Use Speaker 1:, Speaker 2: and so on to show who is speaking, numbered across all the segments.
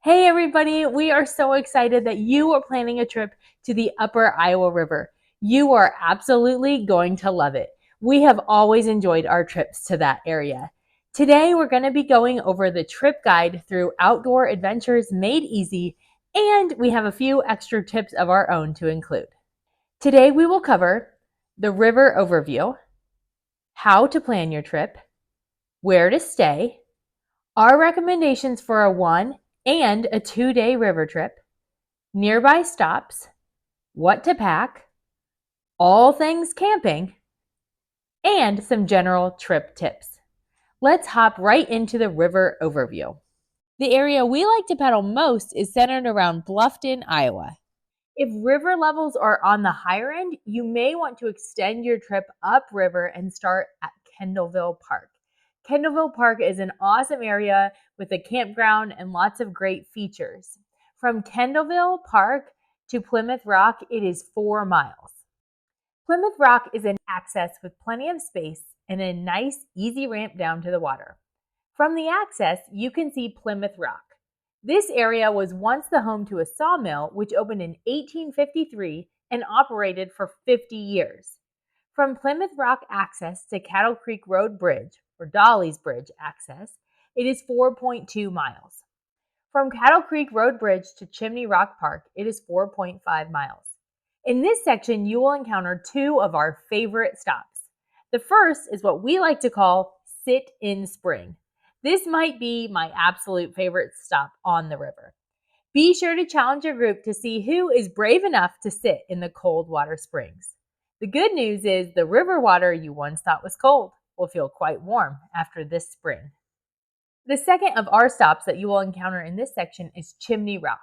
Speaker 1: Hey everybody, we are so excited that you are planning a trip to the Upper Iowa River. You are absolutely going to love it. We have always enjoyed our trips to that area. Today we're going to be going over the trip guide through Outdoor Adventures Made Easy, and we have a few extra tips of our own to include. Today we will cover the river overview, how to plan your trip, where to stay, our recommendations for a 1 and a 2-day river trip, nearby stops, what to pack, all things camping, and some general trip tips. Let's hop right into the river overview. The area we like to paddle most is centered around Bluffton, Iowa. If river levels are on the higher end, you may want to extend your trip upriver and start at Kendallville Park. Kendallville Park is an awesome area with a campground and lots of great features. From Kendallville Park to Plymouth Rock, it is 4 miles. Plymouth Rock is an access with plenty of space and a nice, easy ramp down to the water. From the access, you can see Plymouth Rock. This area was once the home to a sawmill, which opened in 1853 and operated for 50 years. From Plymouth Rock access to Cattle Creek Road Bridge, or Dolly's Bridge access, it is 4.2 miles. From Cattle Creek Road Bridge to Chimney Rock Park, it is 4.5 miles. In this section, you will encounter 2 of our favorite stops. The first is what we like to call Sit-in Spring. This might be my absolute favorite stop on the river. Be sure to challenge your group to see who is brave enough to sit in the cold water springs. The good news is the river water you once thought was cold will feel quite warm after this spring. The second of our stops that you will encounter in this section is Chimney Rock.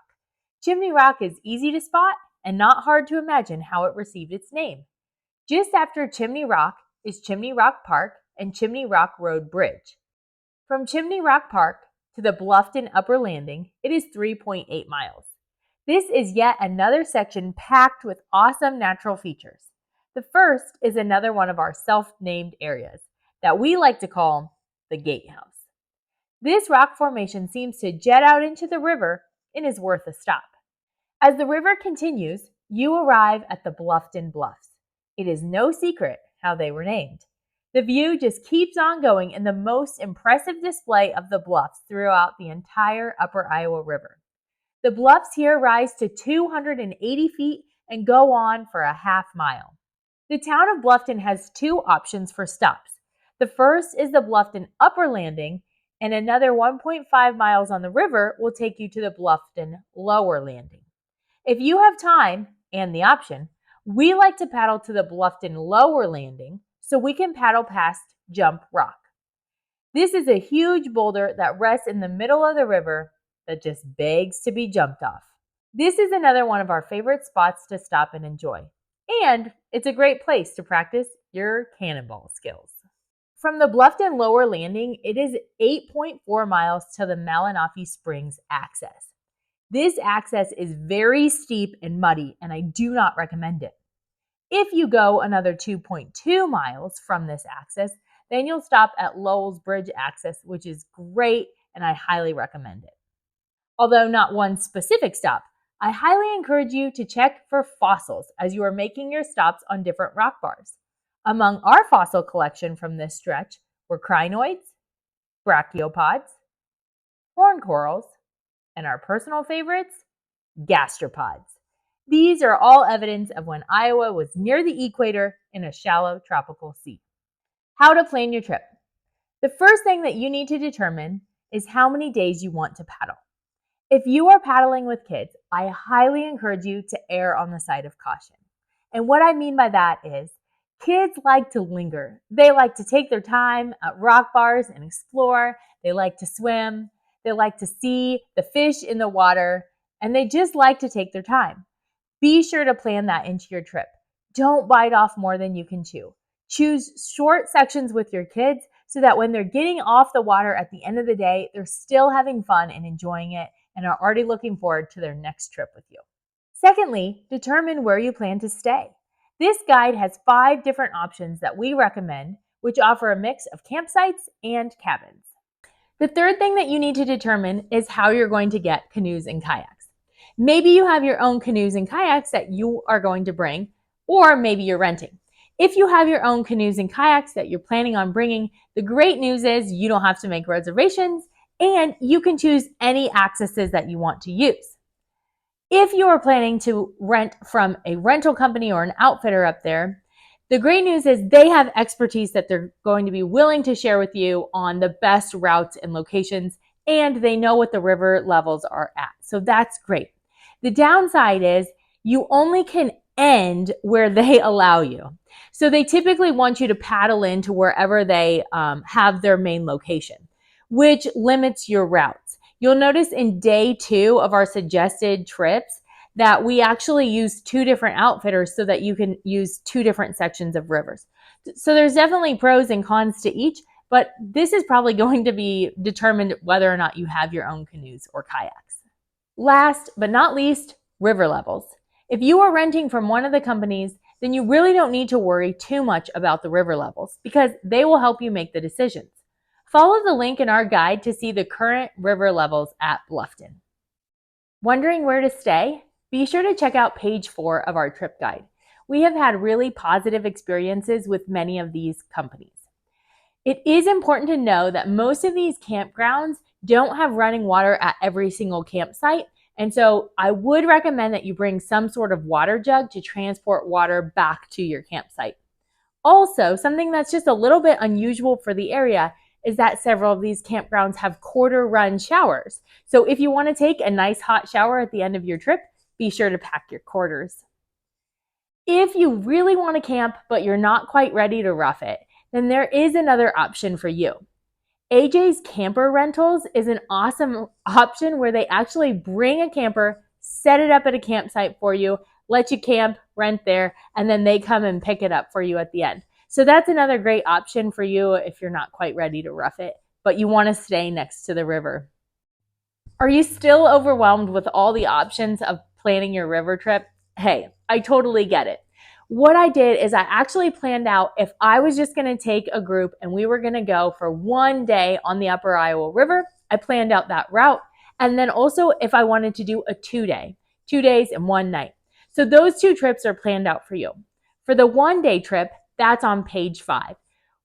Speaker 1: Chimney Rock is easy to spot and not hard to imagine how it received its name. Just after Chimney Rock is Chimney Rock Park and Chimney Rock Road Bridge. From Chimney Rock Park to the Bluffton Upper Landing, it is 3.8 miles. This is yet another section packed with awesome natural features. The first is another one of our self-named areas that we like to call the Gatehouse. This rock formation seems to jet out into the river and is worth a stop. As the river continues, you arrive at the Bluffton Bluffs. It is no secret how they were named. The view just keeps on going in the most impressive display of the bluffs throughout the entire Upper Iowa River. The bluffs here rise to 280 feet and go on for a half mile. The town of Bluffton has 2 options for stops. The first is the Bluffton Upper Landing, and another 1.5 miles on the river will take you to the Bluffton Lower Landing. If you have time and the option, we like to paddle to the Bluffton Lower Landing so we can paddle past Jump Rock. This is a huge boulder that rests in the middle of the river that just begs to be jumped off. This is another one of our favorite spots to stop and enjoy. And it's a great place to practice your cannonball skills. From the Bluffton Lower Landing, it is 8.4 miles to the Malanoffee Springs access. This access is very steep and muddy, and I do not recommend it. If you go another 2.2 miles from this access, then you'll stop at Lowell's Bridge access, which is great, and I highly recommend it. Although not one specific stop, I highly encourage you to check for fossils as you are making your stops on different rock bars. Among our fossil collection from this stretch were crinoids, brachiopods, horn corals, and our personal favorites, gastropods. These are all evidence of when Iowa was near the equator in a shallow tropical sea. How to plan your trip. The first thing that you need to determine is how many days you want to paddle. If you are paddling with kids, I highly encourage you to err on the side of caution. And what I mean by that is kids like to linger. They like to take their time at rock bars and explore. They like to swim. They like to see the fish in the water, and they just like to take their time. Be sure to plan that into your trip. Don't bite off more than you can chew. Choose short sections with your kids so that when they're getting off the water at the end of the day, they're still having fun and enjoying it and are already looking forward to their next trip with you. Secondly, determine where you plan to stay. This guide has 5 different options that we recommend, which offer a mix of campsites and cabins. The third thing that you need to determine is how you're going to get canoes and kayaks. Maybe you have your own canoes and kayaks that you are going to bring, or maybe you're renting. If you have your own canoes and kayaks that you're planning on bringing, the great news is you don't have to make reservations and you can choose any accesses that you want to use. If you are planning to rent from a rental company or an outfitter up there, the great news is they have expertise that they're going to be willing to share with you on the best routes and locations, and they know what the river levels are at. So that's great. The downside is you only can end where they allow you. So they typically want you to paddle into wherever they have their main location, which limits your routes. You'll notice in day 2 of our suggested trips that we actually use 2 different outfitters so that you can use 2 different sections of rivers. So there's definitely pros and cons to each, but this is probably going to be determined whether or not you have your own canoes or kayaks. Last but not least, river levels. If you are renting from one of the companies, then you really don't need to worry too much about the river levels because they will help you make the decisions. Follow the link in our guide to see the current river levels at Bluffton. Wondering where to stay? Be sure to check out page 4 of our trip guide. We have had really positive experiences with many of these companies. It is important to know that most of these campgrounds don't have running water at every single campsite, and so I would recommend that you bring some sort of water jug to transport water back to your campsite. Also, something that's just a little bit unusual for the area is that several of these campgrounds have quarter-run showers. So if you want to take a nice hot shower at the end of your trip, be sure to pack your quarters. If you really want to camp, but you're not quite ready to rough it, then there is another option for you. AJ's Camper Rentals is an awesome option where they actually bring a camper, set it up at a campsite for you, let you camp, rent there, and then they come and pick it up for you at the end. So that's another great option for you if you're not quite ready to rough it, but you want to stay next to the river. Are you still overwhelmed with all the options of planning your river trip? Hey, I totally get it. What I did is I actually planned out if I was just going to take a group and we were going to go for one day on the Upper Iowa River, I planned out that route. And then also if I wanted to do a 2-day, 2 days and 1 night. So those 2 trips are planned out for you. For the 1-day trip, that's on page 5.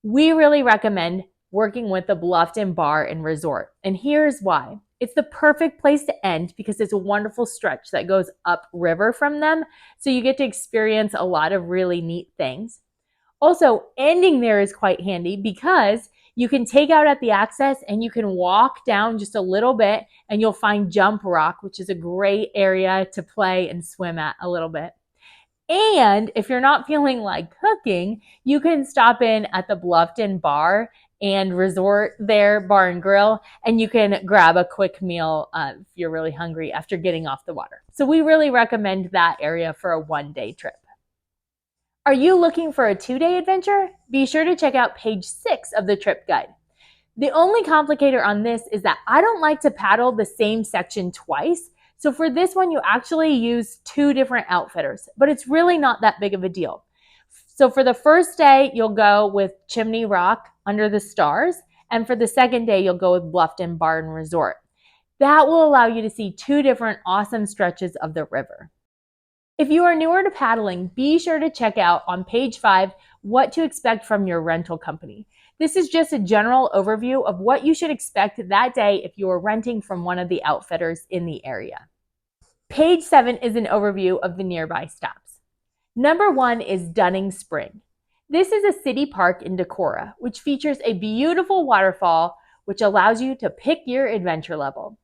Speaker 1: We really recommend working with the Bluffton Bar and Resort. And here's why. It's the perfect place to end because it's a wonderful stretch that goes upriver from them. So you get to experience a lot of really neat things. Also, ending there is quite handy because you can take out at the access and you can walk down just a little bit and you'll find Jump Rock, which is a great area to play and swim at a little bit. And if you're not feeling like cooking, you can stop in at the Bluffton Bar and Resort there, Bar and Grill, and you can grab a quick meal if you're really hungry after getting off the water. So we really recommend that area for a 1-day trip. Are you looking for a 2-day adventure? Be sure to check out page 6 of the trip guide. The only complicator on this is that I don't like to paddle the same section twice. So for this one, you actually use 2 different outfitters, but it's really not that big of a deal. So for the first day, you'll go with Chimney Rock under the stars. And for the second day, you'll go with Bluffton Bar and Resort. That will allow you to see 2 different awesome stretches of the river. If you are newer to paddling, be sure to check out on page 5 what to expect from your rental company. This is just a general overview of what you should expect that day if you are renting from one of the outfitters in the area. Page 7 is an overview of the nearby stops. Number 1 is Dunning Spring. This is a city park in Decorah, which features a beautiful waterfall which allows you to pick your adventure level.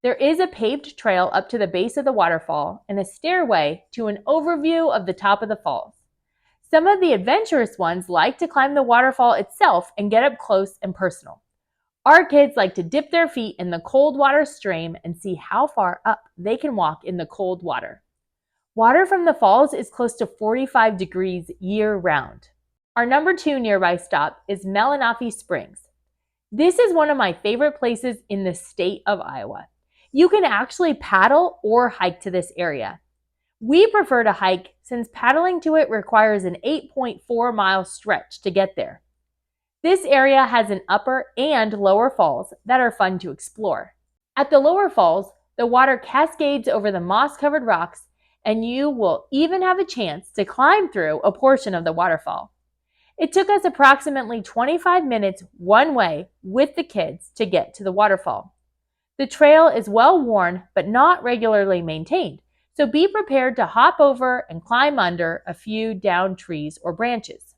Speaker 1: There is a paved trail up to the base of the waterfall and a stairway to an overview of the top of the falls. Some of the adventurous ones like to climb the waterfall itself and get up close and personal. Our kids like to dip their feet in the cold water stream and see how far up they can walk in the cold water. Water from the falls is close to 45 degrees year-round. Our number 2 nearby stop is Malanoffee Springs. This is one of my favorite places in the state of Iowa. You can actually paddle or hike to this area. We prefer to hike since paddling to it requires an 8.4-mile stretch to get there. This area has an upper and lower falls that are fun to explore. At the lower falls, the water cascades over the moss-covered rocks, and you will even have a chance to climb through a portion of the waterfall. It took us approximately 25 minutes one way with the kids to get to the waterfall. The trail is well worn but not regularly maintained, so be prepared to hop over and climb under a few downed trees or branches.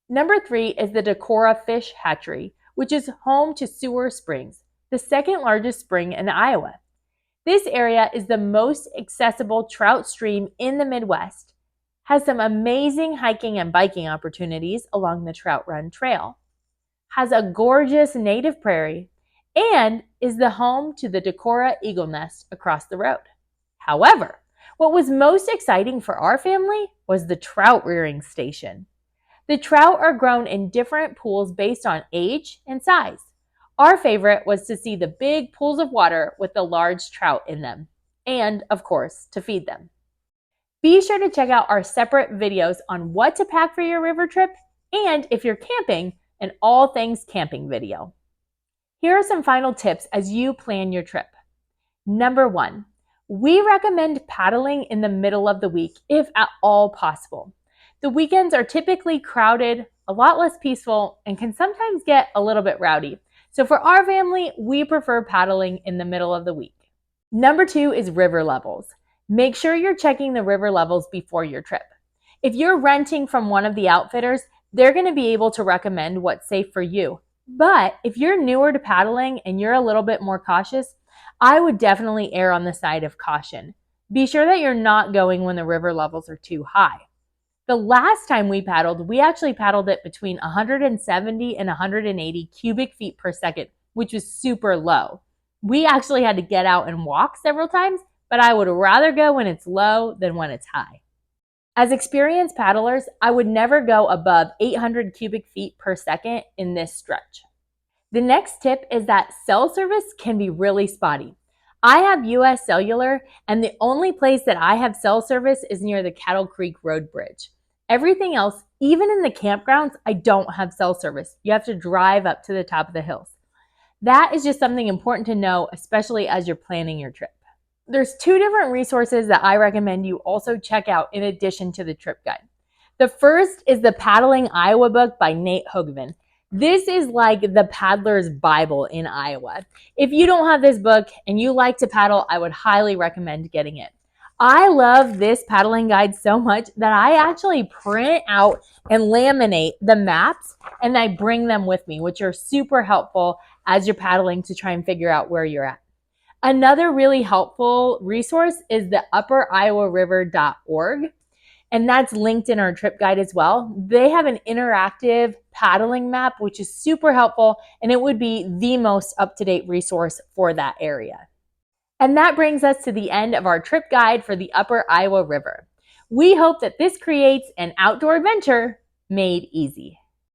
Speaker 1: Number 3 is the Decorah Fish Hatchery, which is home to Sewer Springs, the second largest spring in Iowa. This area is the most accessible trout stream in the Midwest, has some amazing hiking and biking opportunities along the Trout Run Trail, has a gorgeous native prairie, and is the home to the Decorah Eagle Nest across the road. However, what was most exciting for our family was the trout rearing station. The trout are grown in different pools based on age and size. Our favorite was to see the big pools of water with the large trout in them, and, of course, to feed them. Be sure to check out our separate videos on what to pack for your river trip, and if you're camping, an all things camping video. Here are some final tips as you plan your trip. Number 1, we recommend paddling in the middle of the week if at all possible. The weekends are typically crowded, a lot less peaceful, and can sometimes get a little bit rowdy. So for our family, we prefer paddling in the middle of the week. Number 2 is river levels. Make sure you're checking the river levels before your trip. If you're renting from one of the outfitters, they're going to be able to recommend what's safe for you. But if you're newer to paddling and you're a little bit more cautious, I would definitely err on the side of caution. Be sure that you're not going when the river levels are too high. The last time we paddled, we actually paddled it between 170 and 180 cubic feet per second, which was super low. We actually had to get out and walk several times, but I would rather go when it's low than when it's high. As experienced paddlers, I would never go above 800 cubic feet per second in this stretch. The next tip is that cell service can be really spotty. I have US Cellular, and the only place that I have cell service is near the Cattle Creek Road Bridge. Everything else, even in the campgrounds, I don't have cell service. You have to drive up to the top of the hills. That is just something important to know, especially as you're planning your trip. There's 2 different resources that I recommend you also check out in addition to the trip guide. The first is the Paddling Iowa book by Nate Hoogeveen. This is like the paddler's Bible in Iowa. If you don't have this book and you like to paddle, I would highly recommend getting it. I love this paddling guide so much that I actually print out and laminate the maps and I bring them with me, which are super helpful as you're paddling to try and figure out where you're at. Another really helpful resource is the upperiowa.river.org, and that's linked in our trip guide as well. They have an interactive paddling map, which is super helpful, and it would be the most up-to-date resource for that area. And that brings us to the end of our trip guide for the Upper Iowa River. We hope that this creates an outdoor adventure made easy.